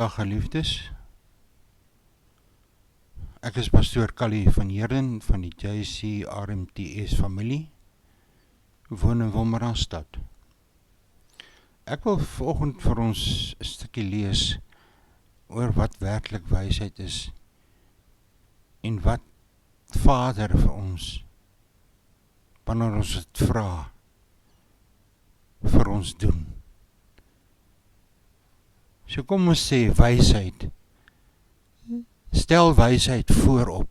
Dag geliefdes, ek is pastoor Callie van Heerden van die JC RMTS familie, woon in Wolmaranstad. Ek wil vanoggend vir ons 'n stukkie lees oor wat werklik wysheid is en wat Vader vir ons, wanneer ons dit vra, vir ons doen. So kom ons sê wysheid. Stel wysheid voorop,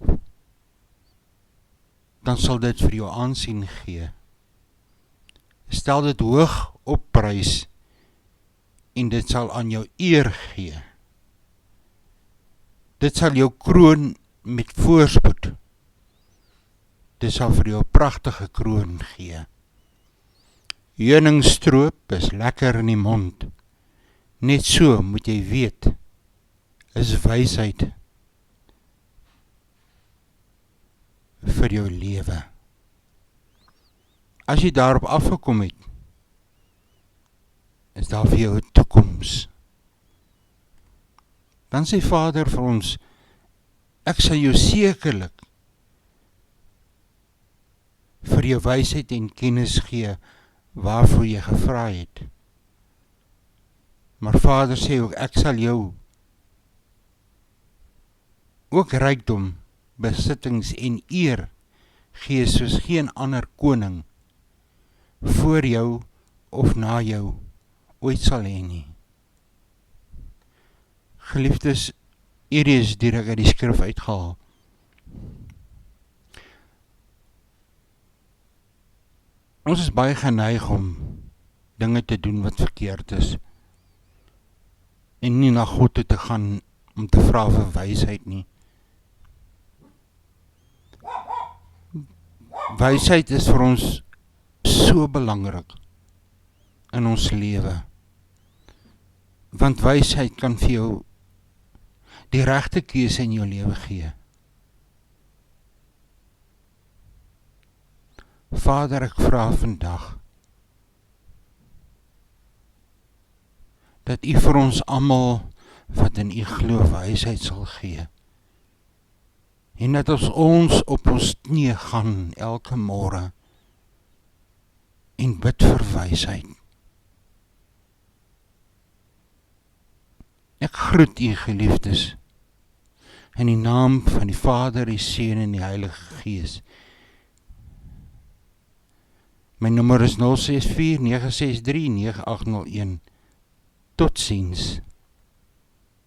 dan sal dit vir jou aansien gee. Stel dit hoog op prys en dit sal aan jou eer gee. Dit sal jou kroon met voorspoed. Dit sal vir jou 'n pragtige kroon gee. Heuningstroop is lekker in die mond. Net so moet jy weet, is wysheid vir jou lewe. As jy daarop afgekom het, is daar vir jou 'n toekoms. Dan sê Vader vir ons, ek sal jou sekerlik vir jou wysheid en kennis gee waarvoor jy gevra het. Maar Vader sê ook, ek sal jou ook rykdom, besittings en eer gee soos geen ander koning voor jou of na jou ooit sal hê nie. Geliefdes, hierdie is direk uit die skrif uitgehaal. Ons is baie geneig om dinge te doen wat verkeerd is en nie na God toe te gaan om te vra vir wysheid nie. Wysheid is vir ons so belangrik in ons lewe, want wysheid kan vir jou die regte keuse in jou lewe gee. Vader, ek vra vandag dat U vir ons almal wat in U glo wysheid sal gee. En dat ons op ons knie gaan elke môre en bid vir wysheid. Ek groet U geliefdes in die naam van die Vader, die Seun en die Heilige Gees. My nommer is 064 963 9801. Totsiens.